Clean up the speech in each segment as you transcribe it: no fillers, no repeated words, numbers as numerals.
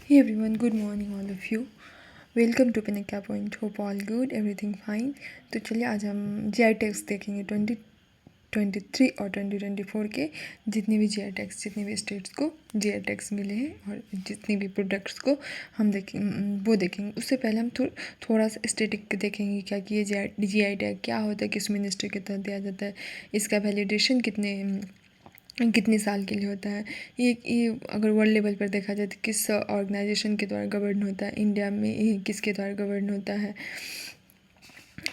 Hey everyone, good morning all of you. Welcome to पिनिका point. Hope all good, everything fine. तो चलिए आज हम GI टैक्स देखेंगे 2023 और 2024 के जितने भी GI टैक्स, जितने भी स्टेट्स को GI टैक्स मिले हैं और जितने भी प्रोडक्ट्स को हम वो देखेंगे. उससे पहले हम थोड़ा सा स्टेटिक देखेंगे क्या कि ये GI टैग क्या होता है, किस मिनिस्ट्री के तहत दिया जाता है, इसका वैलिडेशन कितने साल के लिए होता है, ये अगर वर्ल्ड लेवल पर देखा जाए तो किस ऑर्गेनाइजेशन के द्वारा गवर्न होता है, इंडिया में ये किसके द्वारा गवर्न होता है,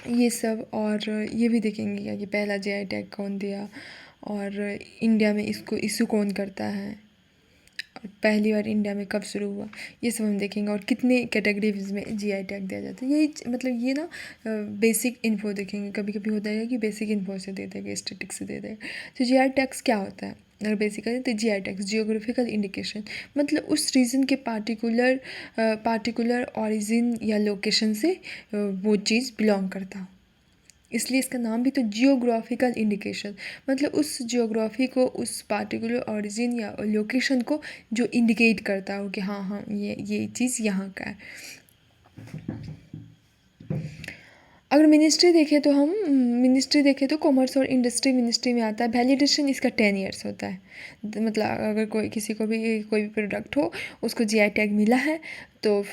ये सब. और ये भी देखेंगे क्या कि पहला GI टैग कौन दिया और इंडिया में इसको इशू कौन करता है, और पहली बार इंडिया में कब शुरू हुआ, ये सब हम देखेंगे. और कितने कैटेगरीज में GI टैग दिया जाता है, यही मतलब ये ना बेसिक इन्फो देखेंगे. कभी कभी होता है कि बेसिक इन्फो से दे देगा, स्टेटिक से दे देगा. तो GI टैग्स क्या होता है अगर बेसिकली, तो GI टैग्स जियोग्राफिकल इंडिकेशन, मतलब उस रीजन के पार्टिकुलर ओरिजिन या लोकेशन से वो चीज़ बिलोंग करता हो, इसलिए इसका नाम भी तो जियोग्राफिकल इंडिकेशन, मतलब उस जियोग्राफी को, उस पार्टिकुलर ओरिजिन या लोकेशन को जो इंडिकेट करता हो कि हाँ हाँ ये चीज़ यहाँ का है. अगर मिनिस्ट्री देखें तो कॉमर्स और इंडस्ट्री मिनिस्ट्री में आता है. वैलिडेशन इसका 10 ईयर्स होता है. मतलब अगर किसी को भी कोई भी प्रोडक्ट हो, उसको GI टैग मिला है तो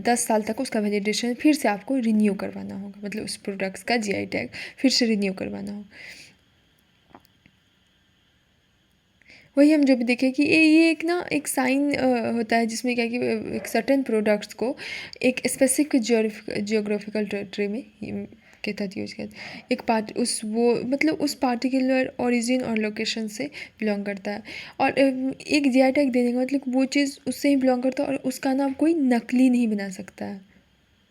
10 साल तक उसका वैलिडेशन फिर से आपको रिन्यू करवाना होगा, मतलब उस प्रोडक्ट्स का GI टैग फिर से रिन्यू करवाना होगा. वही हम जो भी देखें कि ये एक साइन होता है जिसमें क्या कि एक सर्टेन प्रोडक्ट्स को एक स्पेसिफिक जियोग्राफिकल टेरिटरी में के तहत यूज किया, एक पार्ट उस वो मतलब उस पार्टिकुलर ओरिजिन और लोकेशन से बिलोंग करता है. और एक GI टैग देने का मतलब वो चीज़ उससे ही बिलोंग करता है और उसका नाम कोई नकली नहीं बना सकता है.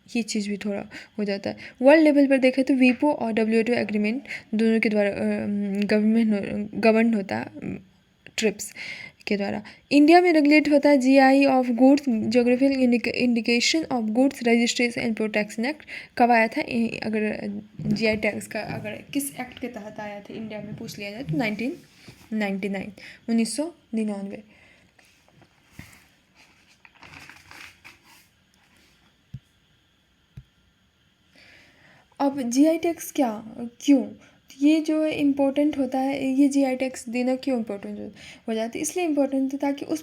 ये चीज़ भी थोड़ा हो जाता है. वर्ल्ड लेवल पर देखें तो WIPO और WTO एग्रीमेंट दोनों के द्वारा गवर्न होता है ट्रिप्स के द्वारा. इंडिया में रेगुलेट होता है GI of goods, geographical indication of goods registration and protection act. कब आया था, अगर GI टैक्स का अगर किस एक्ट के तहत आया था इंडिया में पूछ लिया जाए तो 1999, 1999. अब GI टैक्स क्या, क्यों, ये जो है इम्पोर्टेंट होता है, ये GI टैक्स देना क्यों इम्पोर्टेंट हो जाता है, इसलिए इम्पोर्टेंट है ताकि उस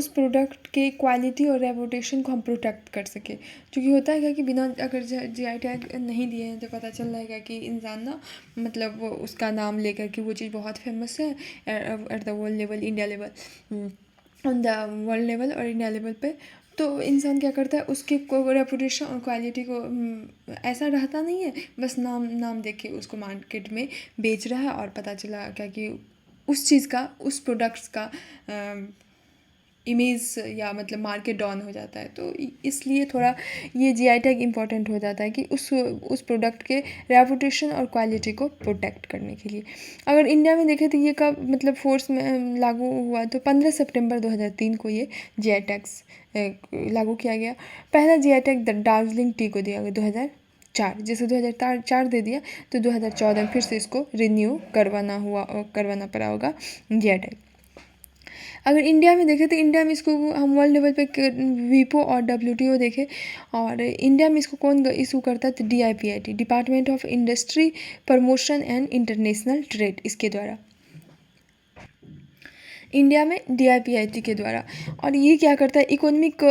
प्रोडक्ट के क्वालिटी और रेपुटेशन को हम प्रोटेक्ट कर सके. क्योंकि होता है क्या कि बिना अगर GI टैग नहीं दिए हैं तो पता चल रहा है क्या कि इंसान ना, मतलब वो उसका नाम लेकर कि वो चीज़ बहुत फेमस है at the world level, India level, on the world level और इंडिया लेवल पे, तो इंसान क्या करता है उसके रेपुटेशन और क्वालिटी को ऐसा रहता नहीं है, बस नाम देख के उसको मार्केट में बेच रहा है. और पता चला क्या कि उस चीज़ का, उस प्रोडक्ट्स का इमेज या मतलब मार्केट डाउन हो जाता है. तो इसलिए थोड़ा ये GI टैग इम्पॉर्टेंट हो जाता है कि उस प्रोडक्ट के रेपुटेशन और क्वालिटी को प्रोटेक्ट करने के लिए. अगर इंडिया में देखें तो ये कब मतलब फोर्स में लागू हुआ, तो 15 सितंबर 2003 को ये GI टैक्स लागू किया गया. पहला GI टैग दार्जिलिंग टी को दिया गया 2004, जैसे 2004 दे दिया तो 2014 में फिर से इसको रिन्यू करवाना पड़ा होगा GI टैग. अगर इंडिया में देखें तो इंडिया में इसको हम वर्ल्ड लेवल पे WIPO और WTO देखें, और इंडिया में इसको कौन इशू करता है तो DIPIT, department of industry promotion and international trade, इसके द्वारा इंडिया में DIPIT के द्वारा. और ये क्या करता है, economic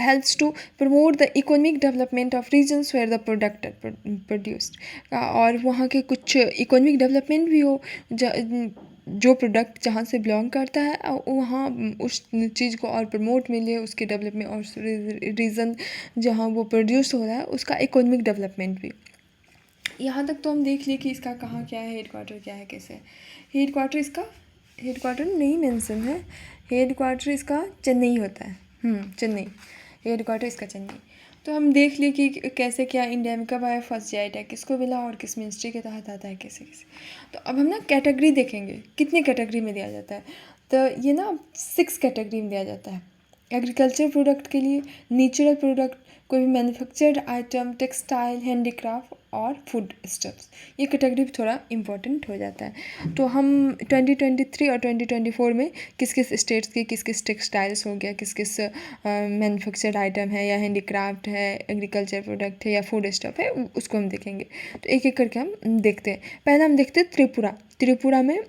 helps to promote the economic development of regions where the product produced, और वहाँ के कुछ इकोनॉमिक डेवलपमेंट भी हो, जो प्रोडक्ट जहाँ से बिलोंग करता है वहाँ उस चीज़ को और प्रमोट मिले, उसके डेवलपमेंट, और रीज़न जहाँ वो प्रोड्यूस हो रहा है उसका इकोनॉमिक डेवलपमेंट भी. यहाँ तक तो हम देख लिए कि इसका कहाँ क्या है, हेडक्वार्टर क्या है, कैसे है. हेडक्वार्टर नहीं मेंशन है, हेडक्वार्टर इसका चेन्नई होता है. चेन्नई हेडक्वार्टर इसका चेन्नई. तो हम देख लिए कि कैसे क्या इंडिया में कब आया फर्स्ट GI टैग, किसको मिला और किस मिनिस्ट्री के तहत आता है, कैसे कैसे. तो अब हम ना कैटेगरी देखेंगे, कितने कैटेगरी में दिया जाता है. तो ये ना 6 कैटेगरी में दिया जाता है. एग्रीकल्चर प्रोडक्ट के लिए नेचुरल प्रोडक्ट, कोई भी मैन्युफैक्चर्ड आइटम, टेक्सटाइल, हैंडीक्राफ्ट और फूड स्टफ्स, ये कैटेगरी भी थोड़ा इम्पोर्टेंट हो जाता है। तो हम 2023 और 2024 में किस किस स्टेट्स की किस किस टेक्सटाइल्स हो गया, किस किस मैन्युफैक्चर्ड आइटम है या हैंडीक्राफ्ट है, एग्रीकल्चर प्रोडक्ट है या फूड स्टफ है, उसको हम देखेंगे। तो एक एक करके हम देखते हैं। पहले हम देखते हैं त्रिपुरा। त्रिपुरा में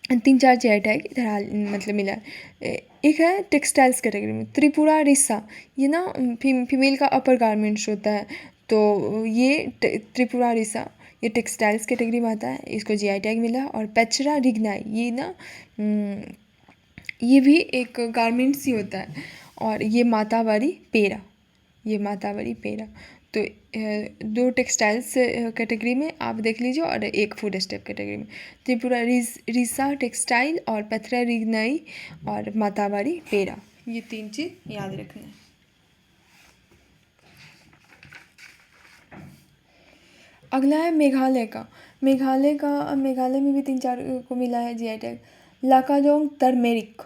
3-4 जीआई टैग इधर मतलब मिला है। एक है टेक्सटाइल्स कैटेगरी में त्रिपुरा रिसा, ये ना फीमेल का अपर गारमेंट्स होता है, तो ये त्रिपुरा रिसा ये टेक्सटाइल्स कैटेगरी में आता है, इसको जीआई टैग मिला। और पेचरा रिग्नाई, ये ना ये भी एक गारमेंट्स ही होता है। और ये मातावारी पेरा, ये मातावारी पेरा। तो 2 टेक्सटाइल्स कैटेगरी में आप देख लीजिए और एक फूड स्टेप कैटेगरी में। त्रिपुरा रिसा टेक्सटाइल और पथरा रिग्नाई और मातावारी पेरा, ये 3 चीज़ याद रखना है। अगला है मेघालय का। मेघालय में भी 3-4 को मिला है GI tag. Lakadong turmeric,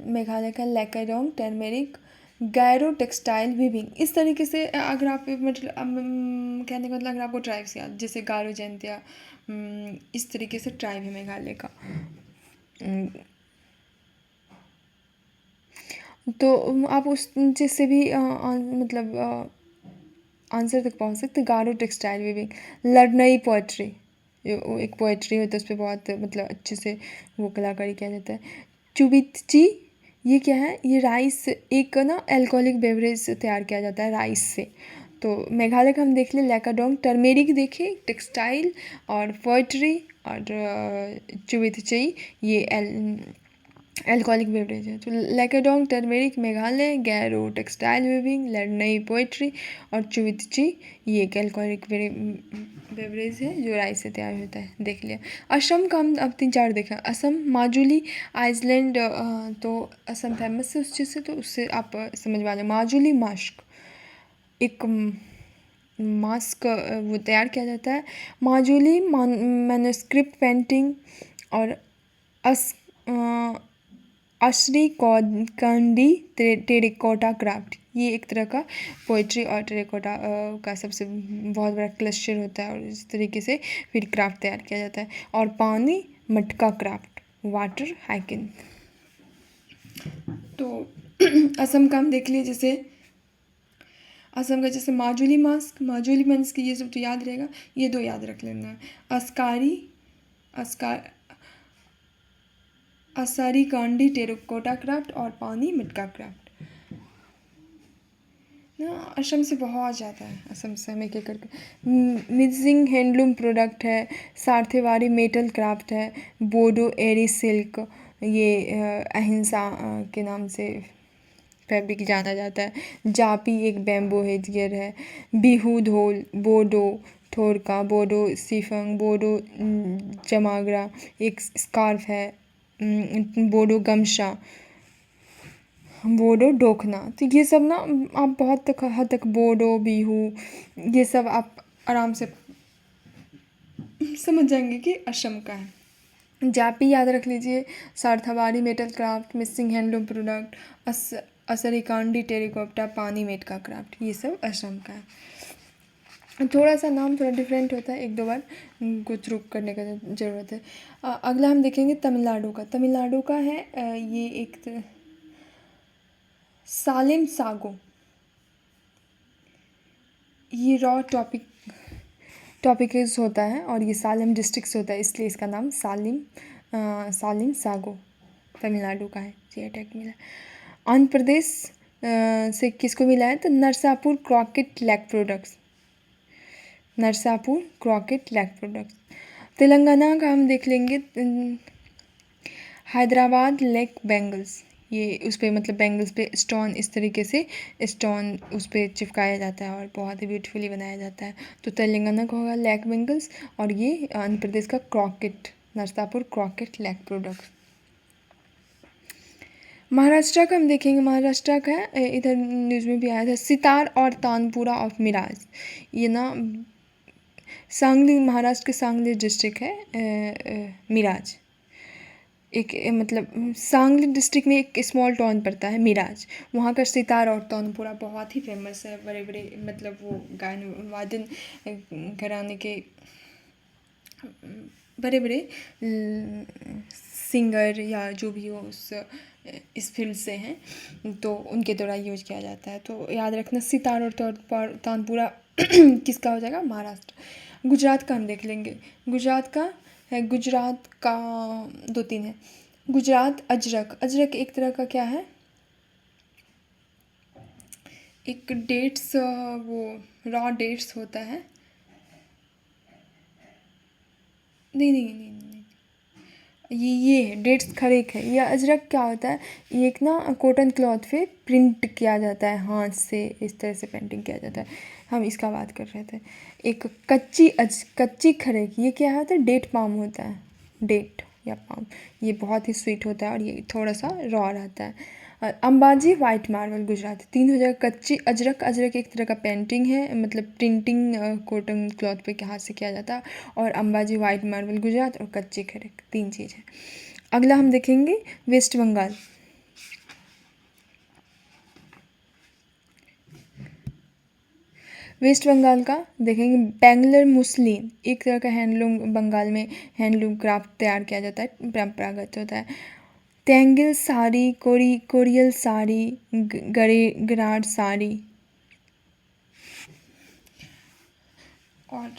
Meghalaya का Lakadong turmeric. Gairo textile weaving, इस तरीके से अगर आप मतलब कहने का मतलब अगर आपको ट्राइब्स याद, जैसे गारो जयंतिया, इस तरीके से ट्राइब है मेघालय का। तो आप उस चीज़ से भी मतलब आंसर तक पहुंच सकते। गारो टेक्सटाइल वीविंग। लड़नई पोएट्री, एक पोएट्री होता है, उस पर बहुत मतलब अच्छे से वो कलाकारी किया जाता है। चुबितची, ये क्या है, ये राइस, एक ना अल्कोहलिक बेवरेज तैयार किया जाता है राइस से। तो मेघालय का हम देख लें। लैकाडोंग टर्मेरिक देखिए, टेक्सटाइल और पोएट्री। और चुबितची ये अल्कोहलिक बेवरेज है। तो Lakadong turmeric Meghalaya, Garo textile weaving, लड़नई पोएट्री और चुबितची ये एक अल्कोहलिक बेवरेज है जो राइस से तैयार होता है, देख लिया। असम का हम अब 3-4 देखा। असम माजुली आइसलैंड, तो असम फेमस है उस चीज़ से, तो उससे आप समझ वाले। माजुली मास्क, एक मास्क वो तैयार किया जाता है। माजुली मैन्युस्क्रिप्ट पेंटिंग और अस असरी कंडी टेरिकोटा क्राफ्ट, ये एक तरह का पोइट्री और टेरिकोटा का सबसे बहुत बड़ा क्लस्टर होता है, और इस तरीके से फिर क्राफ्ट तैयार किया जाता है। और पानी मटका क्राफ्ट, वाटर हाइकिंग। तो असम का हम देख लिए, जैसे असम का जैसे माजुली मास्क ये सब तो याद रहेगा, ये 2 याद रख लेना है। असारी कांडी टेराकोटा क्राफ्ट और पानी मटका क्राफ्ट ना। असम से बहुत ज़्यादा है, असम से हम एक एक करके। मिजिंग हैंडलूम प्रोडक्ट है। सार्थेवारी मेटल क्राफ्ट है। बोडो एरी सिल्क, ये अहिंसा के नाम से फैब्रिक जाना जाता है। जापी एक बैम्बो हेडगियर है। बिहू धोल, बोडो ठोरका, बोडो सीफंग, बोडो जमागरा एक स्कार्फ है। बोडो गमछा, बोडो डोखना। तो ये सब ना आप बहुत हद तक बोडो बिहू ये सब आप आराम से समझ जाएंगे कि असम का है। जापी याद रख लीजिए। Sarthebari metal craft, Mising handloom product, Asharikandi terracotta, पानी मेट का क्राफ्ट, ये सब असम का है। थोड़ा सा नाम थोड़ा डिफरेंट होता है, 1-2 बार कुछ रुक करने का ज़रूरत है। अगला हम देखेंगे तमिलनाडु का। तमिलनाडु का है ये एक सालिम सागो, ये रॉ टॉपिक्स होता है और ये सालेम डिस्ट्रिक्ट होता है, इसलिए इसका नाम सालिम सागो तमिलनाडु का है, जीआई टैग मिला। आंध्र प्रदेश से किसको मिला है, तो Narsapur crochet lace products, Narsapur crochet lace products. Telangana का हम देख लेंगे। हैदराबाद लेक बैंगल्स, ये उस पर मतलब बैंगल्स पे स्टोन इस तरीके से स्टोन उस पर चिपकाया जाता है और बहुत ही ब्यूटीफुली बनाया जाता है। तो तेलंगाना का होगा लैक बैंगल्स, और ये आंध्र प्रदेश का crochet, Narsapur crochet lace products. Maharashtra का हम देखेंगे। महाराष्ट्र का है, इधर न्यूज़ में भी आया था, सितार और तानपुरा ऑफ मिराज, ये ना सांगली, महाराष्ट्र के सांगली डिस्ट्रिक्ट है मिराज। एक मतलब सांगली डिस्ट्रिक्ट में एक स्मॉल टाउन पड़ता है मिराज, वहाँ का सितार और तानपुरा बहुत ही फेमस है। बड़े बड़े मतलब वो गायन वादन घराने के बड़े बड़े सिंगर या जो भी हो इस फील्ड से हैं तो उनके द्वारा यूज किया जाता है। तो याद रखना सितार और तानपुरा किसका हो जाएगा, महाराष्ट्र। गुजरात का हम देख लेंगे। गुजरात का है, गुजरात का दो तीन है। गुजरात अजरक, अजरक एक तरह का क्या है, एक डेट्स, वो रॉ डेट्स होता है। नहीं नहीं नहीं नहीं, ये है डेट्स खरेक है। ये अजरक क्या होता है, ये एक ना कॉटन क्लॉथ पे प्रिंट किया जाता है, हाथ से इस तरह से पेंटिंग किया जाता है। हम इसका बात कर रहे थे। एक कच्ची खरेक, ये क्या होता है, डेट पाम होता है, डेट या पाम। ये बहुत ही स्वीट होता है और ये थोड़ा सा रॉ रहता है। अंबाजी वाइट मार्बल गुजरात, तीन हो जाएगा। कच्ची अजरक, अजरक एक तरह का पेंटिंग है, मतलब प्रिंटिंग कॉटन क्लॉथ पे हाथ से किया जाता है। और अंबाजी वाइट मार्बल गुजरात और कच्ची खरेक, तीन चीज़ है। अगला हम देखेंगे वेस्ट बंगाल। वेस्ट बंगाल का देखेंगे बैंगलोर मुस्लिन, एक तरह का हैंडलूम, बंगाल में हैंडलूम क्राफ्ट तैयार किया जाता है, परंपरागत होता है। तेंगिल साड़ी, कोरियल साड़ी, गराड साड़ी। और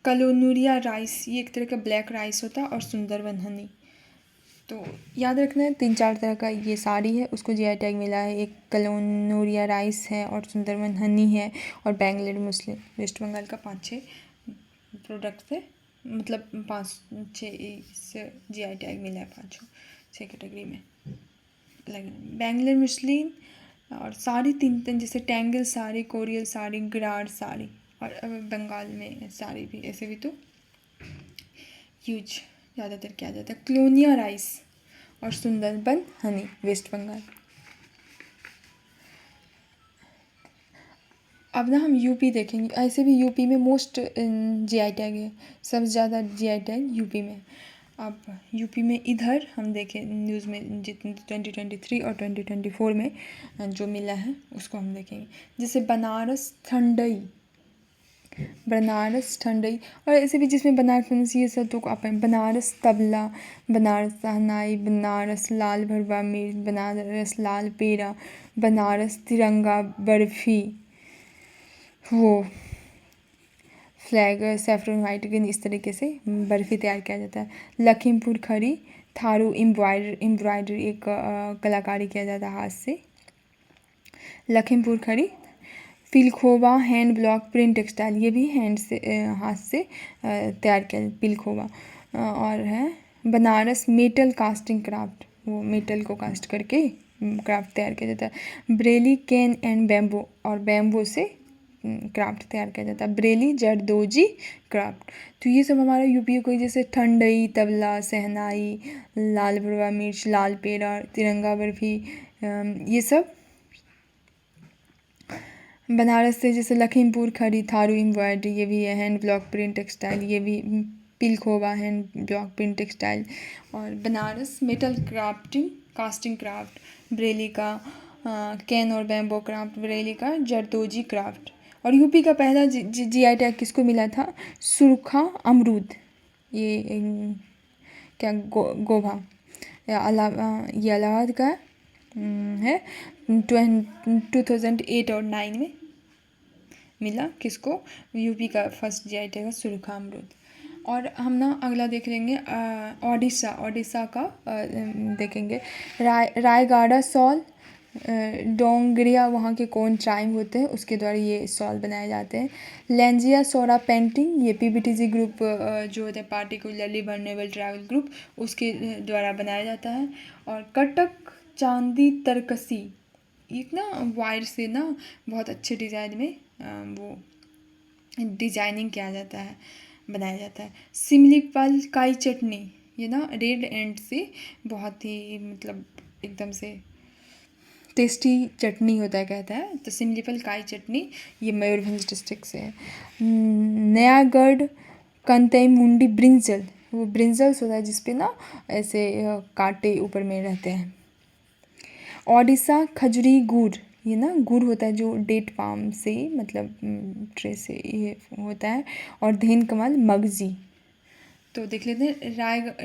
कलोनुरिया राइस, ये एक तरह का ब्लैक राइस होता है। और सुंदरबन हनी। तो याद रखना है तीन चार तरह का ये साड़ी है, उसको जीआई टैग मिला है। एक कलोनुरिया राइस है और सुंदरबन हनी है और बैंगलोर मुस्लिम। वेस्ट बंगाल का पाँच छः प्रोडक्ट से, मतलब पाँच छः इससे जीआई टैग मिला है, पाँचों छः कैटेगरी में लगे। बैंगलोर मुस्लिम और साड़ी तीन तीन, जैसे टैंगल साड़ी, कोरियल साड़ी, गराड साड़ी। और बंगाल में साड़ी भी ऐसे भी तो यूज ज़्यादातर किया जाता है। क्लोनिया राइस और सुंदरबन हनी, वेस्ट बंगाल। अब ना हम यूपी देखेंगे। ऐसे भी यूपी में मोस्ट जीआई टैग है, सबसे ज़्यादा जीआई टैग यूपी में। अब यूपी में इधर हम देखें न्यूज़ में जितने 2023 और 2024 में जो मिला है उसको हम देखेंगे। जैसे बनारस ठंडई, बनारस ठंडई। और ऐसे भी जिसमें बनारस ये सब तो आप बनारस तबला, बनारस शहनाई, बनारस लाल भरवा मिर्च, बनारस लाल पेड़ा, बनारस तिरंगा बर्फ़ी, वो फ्लैग सैफरन वाइट ग्रीन, इस तरीके से बर्फ़ी तैयार किया जाता है। लखीमपुर खड़ी थारू एम्ब्रॉयडरी, एक कलाकारी किया जाता है हाथ से। लखीमपुर खड़ी पिलखोवा हैंड ब्लॉक प्रिंट टेक्सटाइल, ये भी हैंड से हाथ से तैयार किया पिलखोवा। और है बनारस मेटल कास्टिंग क्राफ्ट, वो मेटल को कास्ट करके क्राफ्ट तैयार किया जाता है। बरेली कैन एंड बैम्बो, और बैम्बो से क्राफ्ट तैयार किया जाता है। बरेली जरदोजी क्राफ्ट। तो ये सब हमारा यूपी को, जैसे ठंडई तबला, सहनाई, लाल भरवा मिर्च, लाल पेड़ा, तिरंगा बर्फ़ी, ये सब बनारस से। जैसे लखीमपुर खड़ी थारू एम्ब्रॉयडरी, ये भी है। हैंड ब्लॉक प्रिंट टेक्सटाइल, ये भी। पिलखोवा हैंड ब्लॉक प्रिंट टेक्सटाइल। और Banaras metal crafting casting craft, Bareilly का कैन और बैम्बो क्राफ्ट, बरेली का जरदोजी क्राफ्ट। और यूपी का पहला जीआई टैग किसको मिला था, सुरखा अमरूद, ये क्या गोभा, ये इलाहाबाद का है। 2008 और 9 में मिला किसको, यूपी का फर्स्ट जीआई टैग है सुरखा अमरूद। और हम ना अगला देख लेंगे ओडिशा, ओडिशा का देखेंगे। रायगाड़ा सॉल, डोंगरिया वहाँ के कौन ट्राइब होते हैं उसके द्वारा ये सॉल बनाए जाते हैं। लेंजिया सोरा पेंटिंग, ये पीबीटीजी ग्रुप जो होते हैं, पार्टिकुलरली वल्नरेबल ट्राइबल ग्रुप, उसके द्वारा बनाया जाता है। और कटक चांदी तरकसी, एक ना वायर से ना बहुत अच्छे डिज़ाइन में वो डिजाइनिंग किया जाता है, बनाया जाता है। सिमलीपाल काई चटनी, ये ना रेड एंड से बहुत ही मतलब एकदम से टेस्टी चटनी होता है कहता है। तो सिमलीपाल काई चटनी, ये मयूरभंज डिस्ट्रिक्ट से है। नयागढ़ कंतई मुंडी ब्रिंजल, वो ब्रिंजल्स होता है जिस पे ना ऐसे कांटे ऊपर में रहते हैं। ओडिशा खजूरी गुड़, ये ना गुड़ होता है जो डेट पाम से मतलब ट्रे से ये होता है। और धेन कमल मगजी। तो देख लेते हैं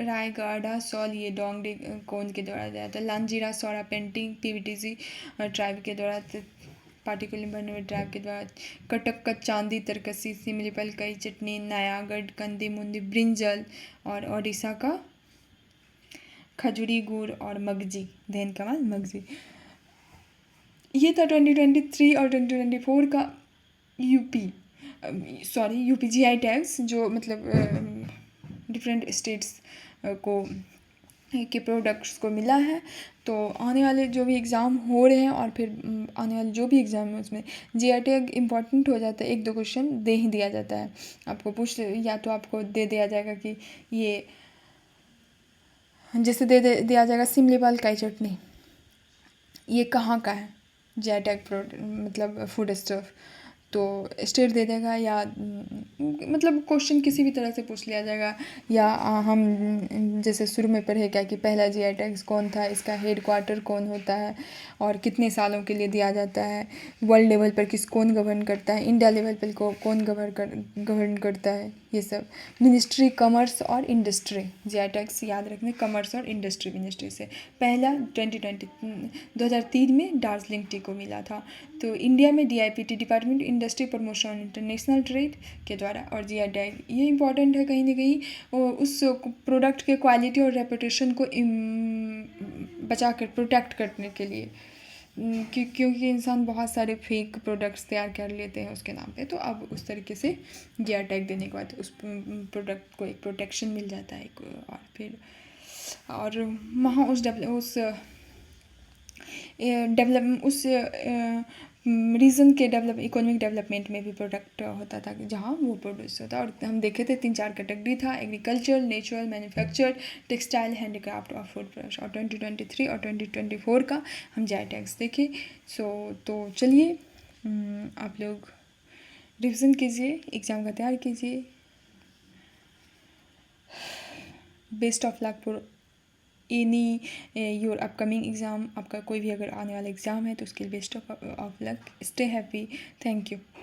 रायगढ़ सॉल ये डोंगरी कौन के द्वारा दिया जाता है। लांजीरा सौरा पेंटिंग पीवीटीसी ट्राइब के द्वारा, पार्टिकुलर बनवे ट्राइब के द्वारा। कटक का चांदी तरकसी सिमलीपल कई चटनी नयागढ़ कंदी मुंदी ब्रिंजल। और ओडिशा का खजूरी गुड़ और मगजी धेन कमल मगजी। ये था 2023 और 2024 का यूपी जीआई टैग्स, जो मतलब डिफरेंट स्टेट्स को के प्रोडक्ट्स को मिला है। तो आने वाले जो भी एग्ज़ाम हो रहे हैं और फिर आने वाले जो भी एग्ज़ाम है उसमें जीआई टैग इम्पॉर्टेंट हो जाता है। एक दो क्वेश्चन दे ही दिया जाता है आपको, या तो आपको दे दिया जाएगा कि ये जैसे दिया जाएगा सिमलीपाल काई चटनी, ये कहाँ का है, जीआई टैग मतलब फूड स्टफ, तो स्टेट दे देगा, या मतलब क्वेश्चन किसी भी तरह से पूछ लिया जाएगा। या हम जैसे शुरू में पढ़े क्या कि पहला जीआई टैग्स कौन था, इसका हेड क्वार्टर कौन होता है और कितने सालों के लिए दिया जाता है, वर्ल्ड लेवल पर कौन गवर्न करता है, इंडिया लेवल पर कौन गवर्न करता है, ये सब। मिनिस्ट्री कॉमर्स और इंडस्ट्री, जीआई टैग्स याद रखने कॉमर्स और इंडस्ट्री मिनिस्ट्री से। पहला 2003 में दार्जिलिंग टी को मिला था। तो इंडिया में DIPT department industry promotion international trade के द्वारा। और जीआई टैग ये इम्पॉर्टेंट है कहीं ना कहीं उस प्रोडक्ट के क्वालिटी और रेपुटेशन को बचा कर प्रोटेक्ट करने के लिए, क्योंकि इंसान बहुत सारे फेक प्रोडक्ट्स तैयार कर लेते हैं उसके नाम पे। तो अब उस तरीके से जीआई टैग देने के बाद उस प्रोडक्ट को एक प्रोटेक्शन मिल जाता है और फिर और वहाँ उस रीजन के इकोनॉमिक डेवलपमेंट में भी प्रोडक्ट होता था जहाँ वो प्रोड्यूस होता है। और हम देखे थे 3-4 कैटेगरी था, agriculture, natural, manufactured, textile, handicraft और फूड प्रोडक्ट्स। और 2023 और 2024 का हम जीआई टैग्स देखे। तो चलिए आप लोग रिविज़न कीजिए, एग्ज़ाम का तैयार कीजिए। Best of luck for any your upcoming exam. आपका कोई भी अगर आने वाला एग्ज़ाम है तो उसके लिए best of luck, stay happy, thank you.